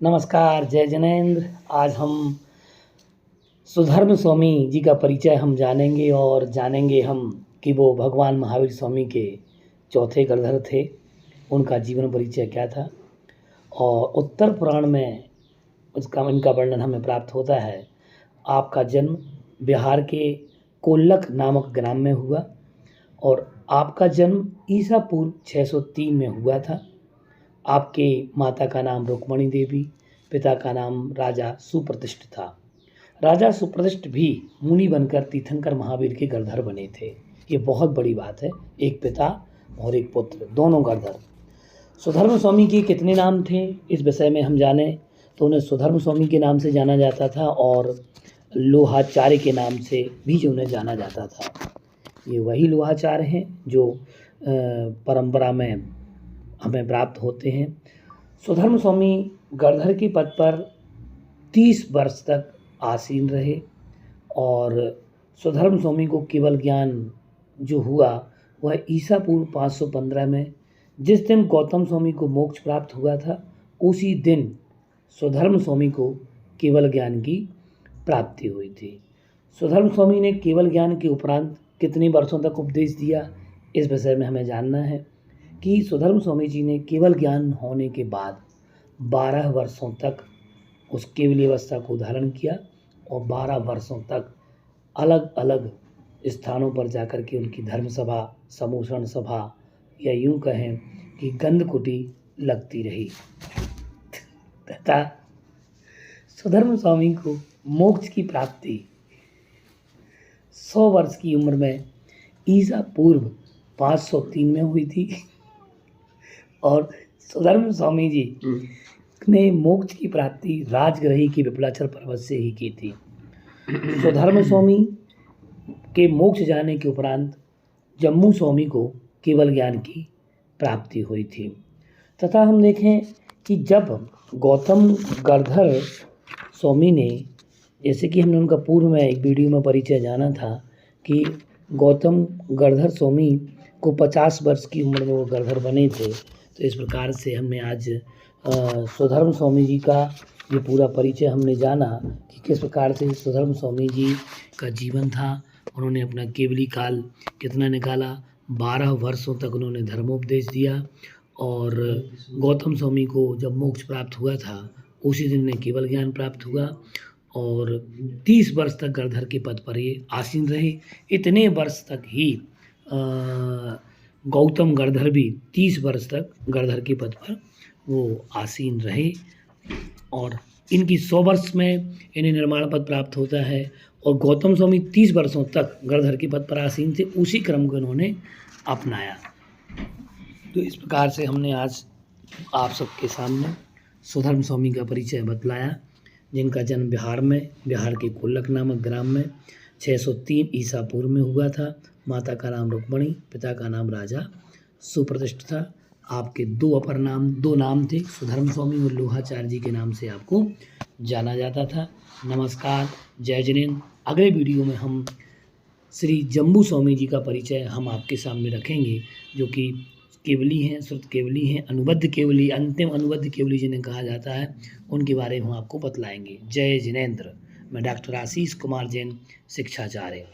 नमस्कार, जय जिनेंद्र। आज हम सुधर्म स्वामी जी का परिचय हम जानेंगे और जानेंगे हम कि वो भगवान महावीर स्वामी के चौथे गढ़धर थे। उनका जीवन परिचय क्या था और उत्तर पुराण में इनका वर्णन हमें प्राप्त होता है। आपका जन्म बिहार के कोल्लक नामक ग्राम में हुआ और आपका जन्म ईसा पूर्व 603 में हुआ था। आपके माता का नाम रुक्मणी देवी, पिता का नाम राजा सुप्रतिष्ठ था। राजा सुप्रतिष्ठ भी मुनि बनकर तीर्थंकर महावीर के गढ़धर बने थे। ये बहुत बड़ी बात है, एक पिता और एक पुत्र, दोनों गढ़धर। सुधर्म स्वामी के कितने नाम थे इस विषय में हम जाने तो उन्हें सुधर्म स्वामी के नाम से जाना जाता था और लोहाचार्य के नाम से भी जो उन्हें जाना जाता था। ये वही लोहाचार्य हैं जो परंपरा में हमें प्राप्त होते हैं। सुधर्म स्वामी गढ़धर के पद पर 30 वर्ष तक आसीन रहे और सुधर्म स्वामी को केवल ज्ञान जो हुआ वह ईसा पूर्व 515 में, जिस दिन गौतम स्वामी को मोक्ष प्राप्त हुआ था, उसी दिन सुधर्म स्वामी को केवल ज्ञान की प्राप्ति हुई थी। सुधर्म स्वामी ने केवल ज्ञान के उपरांत कितने वर्षों तक उपदेश दिया, इस विषय में हमें जानना है कि सुधर्म स्वामी जी ने केवल ज्ञान होने के बाद 12 वर्षों तक उस केवली अवस्था को धारण किया और 12 वर्षों तक अलग अलग स्थानों पर जाकर के उनकी धर्म सभा, समूषण सभा या यूं कहें कि गंधकुटी लगती रही तथा सुधर्म स्वामी को मोक्ष की प्राप्ति 100 वर्ष की उम्र में ईसा पूर्व 503 में हुई थी और सुधर्म स्वामी जी ने मोक्ष की प्राप्ति राजग्रही की विपलाचल पर्वत से ही की थी। सुधर्म स्वामी के मोक्ष जाने के उपरांत जम्मू स्वामी को केवल ज्ञान की प्राप्ति हुई थी। तथा हम देखें कि जब गौतम गढ़धर स्वामी ने, जैसे कि हमने उनका पूर्व में एक वीडियो में परिचय जाना था कि गौतम गढ़धर स्वामी को 50 वर्ष की उम्र में वो गढ़धर बने थे, तो इस प्रकार से हमने आज सुधर्म स्वामी जी का ये पूरा परिचय हमने जाना कि किस प्रकार से सुधर्म स्वामी जी का जीवन था। उन्होंने अपना केवली काल कितना निकाला, 12 वर्षों तक उन्होंने धर्मोपदेश दिया और गौतम स्वामी को जब मोक्ष प्राप्त हुआ था उसी दिन ने केवल ज्ञान प्राप्त हुआ और 30 वर्ष तक गढ़धर के पद पर ये आसीन रहे। इतने वर्ष तक ही गौतम गढ़धर भी 30 वर्ष तक गढ़धर के पद पर वो आसीन रहे और इनकी 100 वर्ष में इन्हें निर्माण पद प्राप्त होता है और गौतम स्वामी 30 वर्षों तक गढ़धर के पद पर आसीन थे। उसी क्रम को इन्होंने अपनाया। तो इस प्रकार से हमने आज आप सबके सामने सुधर्म स्वामी का परिचय बतलाया, जिनका जन्म बिहार के कोल्लक नामक ग्राम में 603 ईसा पूर्व में हुआ था। माता का नाम रुक्मणी, पिता का नाम राजा सुप्रतिष्ठ था। आपके दो नाम थे, सुधर्म स्वामी और लोहाचार्य जी के नाम से आपको जाना जाता था। नमस्कार, जय जिनेंद्र। अगले वीडियो में हम श्री जम्बू स्वामी जी का परिचय हम आपके सामने रखेंगे, जो कि केवली हैं, श्रुत केवली हैं, अनुबद्ध केवली, अंतिम अनुबद्ध केवली जिन्हें कहा जाता है, उनके बारे में हम आपको बतलाएंगे। जय जिनेंद्र। मैं डॉक्टर आशीष कुमार जैन, शिक्षाचार्य।